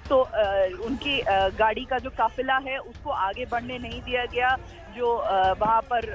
तो उनकी गाड़ी का जो काफिला है उसको आगे बढ़ने नहीं दिया गया। जो वहाँ पर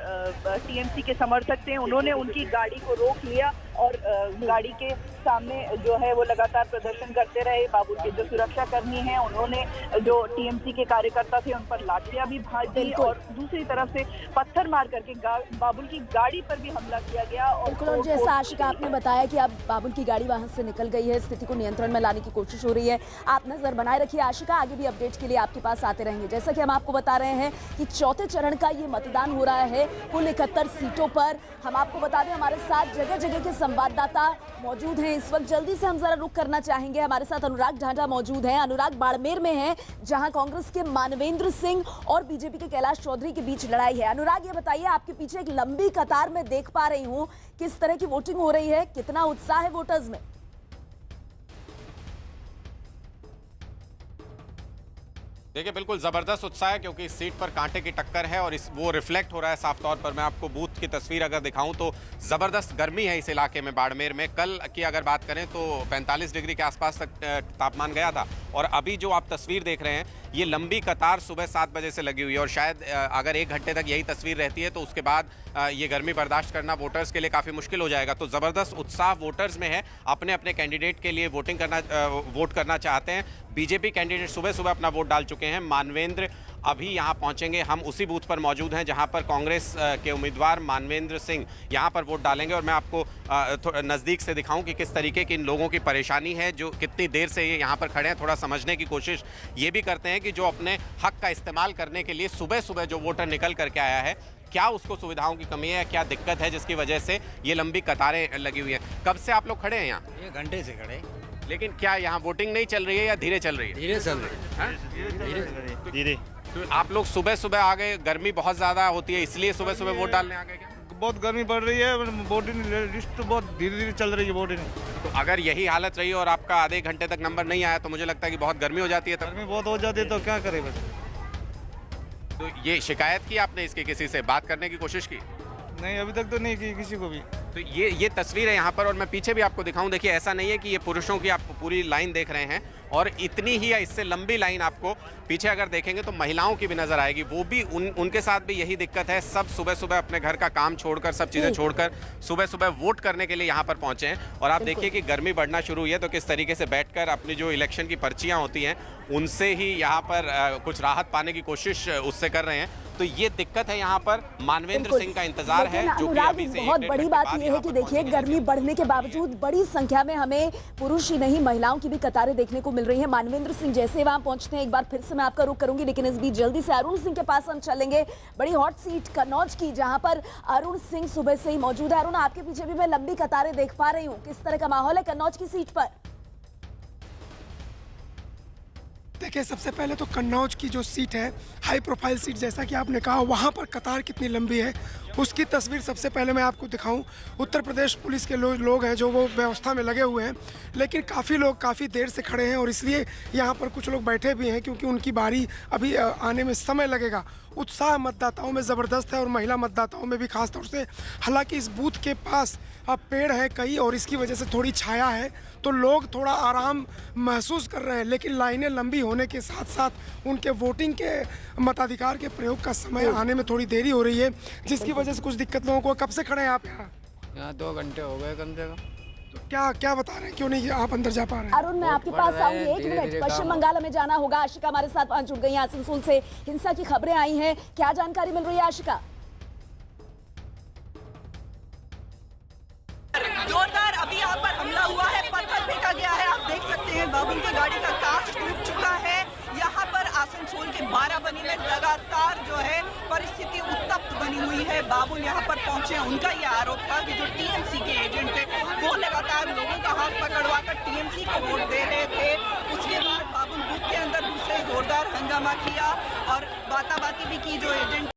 टीएमसी के समर्थक थे उन्होंने उनकी गाड़ी को रोक लिया और गाड़ी के सामने जो है वो लगातार प्रदर्शन करते रहे। बाबुल के जो सुरक्षा कर्मी हैं उन्होंने जो टीएमसी के कार्यकर्ता थे उन पर लाठियां भी भाज दी और दूसरी तरफ से पत्थर मार करके बाबुल की गाड़ी पर भी हमला किया गया। और जैसा आशिका आपने बताया कि अब बाबुल की गाड़ी वहां से निकल गई है, स्थिति को नियंत्रण में लाने की कोशिश हो रही है। आप नजर बनाए रखिए आशिका, आगे भी अपडेट के लिए आपके पास आते रहेंगे। जैसा कि हम आपको बता रहे हैं कि चौथे चरण का ये मतदान हो रहा है कुल 71 सीटों पर। हम आपको बता दें हमारे साथ जगह जगह के संवाददाता मौजूद हैं इस वक्त। जल्दी से हम जरा रुक करना चाहेंगे। हमारे साथ अनुराग ढांढा मौजूद हैं। अनुराग, बाड़मेर में है जहां कांग्रेस के मानवेंद्र सिंह और बीजेपी के कैलाश चौधरी के बीच लड़ाई है। अनुराग, ये बताइए, आपके पीछे एक लंबी कतार में देख पा रही हूं, किस तरह की वोटिंग हो रही है, कितना उत्साह है वोटर्स में? देखिए, बिल्कुल ज़बरदस्त उत्साह है क्योंकि इस सीट पर कांटे की टक्कर है और वो रिफ्लेक्ट हो रहा है साफ तौर पर। मैं आपको बूथ की तस्वीर अगर दिखाऊं तो ज़बरदस्त गर्मी है इस इलाके में, बाड़मेर में। कल की अगर बात करें तो 45 डिग्री के आसपास तक तापमान गया था और अभी जो आप तस्वीर देख रहे हैं ये लंबी कतार सुबह 7 बजे से लगी हुई है और शायद अगर 1 घंटे तक यही तस्वीर रहती है तो उसके बाद ये गर्मी बर्दाश्त करना वोटर्स के लिए काफ़ी मुश्किल हो जाएगा। तो ज़बरदस्त उत्साह वोटर्स में है, अपने अपने कैंडिडेट के लिए वोट करना चाहते हैं। बीजेपी कैंडिडेट सुबह सुबह अपना वोट डाल चुके हैं। मानवेंद्र अभी यहाँ पहुँचेंगे। हम उसी बूथ पर मौजूद हैं जहाँ पर कांग्रेस के उम्मीदवार मानवेंद्र सिंह यहाँ पर वोट डालेंगे और मैं आपको नज़दीक से दिखाऊं कि किस तरीके की इन लोगों की परेशानी है जो कितनी देर से ये यहाँ पर खड़े हैं। थोड़ा समझने की कोशिश ये भी करते हैं कि जो अपने हक का इस्तेमाल करने के लिए सुबह सुबह जो वोटर निकल करके आया है, क्या उसको सुविधाओं की कमी है, क्या दिक्कत है जिसकी वजह से ये लंबी कतारें लगी हुई हैं। कब से आप लोग खड़े हैं यहाँ? 1 घंटे से खड़े। लेकिन क्या यहाँ वोटिंग नहीं चल रही है या धीरे चल रही है? धीरे चल रही है। धीरे। तो आप लोग सुबह सुबह आ गए, गर्मी बहुत ज़्यादा होती है इसलिए सुबह सुबह वोट डालने आ गए क्या? बहुत गर्मी बढ़ रही है, वोटिंग लिस्ट तो बहुत धीरे धीरे चल रही है वोटिंग। तो अगर यही हालत रही और आपका आधे घंटे तक नंबर नहीं आया तो मुझे लगता है कि बहुत गर्मी हो जाती है। गर्मी बहुत हो जाती है तो क्या करें बस। तो ये शिकायत की आपने इसकी, किसी से बात करने की कोशिश की? नहीं, अभी तक तो नहीं की किसी को भी। तो ये तस्वीर है यहाँ पर और मैं पीछे भी आपको दिखाऊं। देखिए, ऐसा नहीं है कि ये पुरुषों की आप पूरी लाइन देख रहे हैं और इतनी ही या इससे लंबी लाइन आपको पीछे अगर देखेंगे तो महिलाओं की भी नजर आएगी। वो भी उनके साथ भी यही दिक्कत है। सब सुबह सुबह अपने घर का काम छोड़कर, सब चीज़ें छोड़कर सुबह सुबह वोट करने के लिए यहाँ पर पहुँचे हैं। और आप देखिए कि गर्मी बढ़ना शुरू हुई है तो किस तरीके से बैठकर अपनी जो इलेक्शन की पर्चियाँ होती हैं उनसे ही यहाँ पर कुछ राहत पाने की कोशिश उससे कर रहे हैं। तो ये दिक्कत है यहाँ पर। मानवेंद्र सिंह का इंतजार है जो कि अभी से बहुत बड़ी बात यह है कि देखिए, गर्मी बढ़ने के बावजूद बड़ी संख्या में हमें पुरुष ही नहीं महिलाओं की भी कतारें देखने को मिल रही है। मानवेंद्र सिंह जैसे वहां पहुंचते हैं, एक बार फिर से मैं आपका रुख करूंगी, लेकिन इस बीच जल्दी से अरुण सिंह के पास हम चलेंगे। बड़ी हॉट सीट कन्नौज की, जहां पर अरुण सिंह सुबह से ही मौजूद है। अरुण, आपके पीछे भी मैं लंबी कतारें देख पा रही हूँ, किस तरह का माहौल है कन्नौज की सीट पर? देखिए, सबसे पहले तो कन्नौज की जो सीट है, हाई प्रोफाइल सीट, जैसा कि आपने कहा, वहाँ पर कतार कितनी लंबी है उसकी तस्वीर सबसे पहले मैं आपको दिखाऊं। उत्तर प्रदेश पुलिस के लोग हैं जो वो व्यवस्था में लगे हुए हैं, लेकिन काफ़ी लोग काफ़ी देर से खड़े हैं और इसलिए यहाँ पर कुछ लोग बैठे भी हैं क्योंकि उनकी बारी अभी आने में समय लगेगा। उत्साह मतदाताओं में ज़बरदस्त है और महिला मतदाताओं में भी खास तौर से। हालांकि इस बूथ के पास अब पेड़ है कई और इसकी वजह से थोड़ी छाया है तो लोग थोड़ा आराम महसूस कर रहे हैं, लेकिन लाइनें लंबी होने के साथ साथ उनके वोटिंग के मताधिकार के प्रयोग का समय आने में थोड़ी देरी हो रही है, जिसकी वजह से कुछ दिक्कत लोगों को। कब से खड़े हैं आप यहाँ? 2 घंटे हो गए कम से कम। तो क्या बता रहे हैं, क्यों नहीं आप अंदर जा पा रहे हैं? अरुण, मैं आपके पास आऊंगी, 1 मिनट। पश्चिम बंगाल हमें जाना होगा। आशिका हमारे साथ जुड़ गई हैं आसनसोल से। हिंसा की खबरें आई हैं, क्या जानकारी मिल रही है आशिका? जोरदार अभी यहाँ पर हमला हुआ है, पत्थर फेंका गया है। आप देख सकते हैं बाबुल की गाड़ी का कांच टूट चुका है। यहाँ पर आसनसोल के बाराबनी में लगातार जो है परिस्थिति उत्तप्त बनी हुई है। बाबुल यहाँ पर पहुंचे, उनका ये आरोप था कि जो टीएमसी के एजेंट थे वो लगातार लोगों का हाथ पकड़वाकर टीएमसी को वोट दे रहे थे। उसके बाद बाबुल बूथ के अंदर दूसरे जोरदार हंगामा किया और बाताबाती भी की जो एजेंट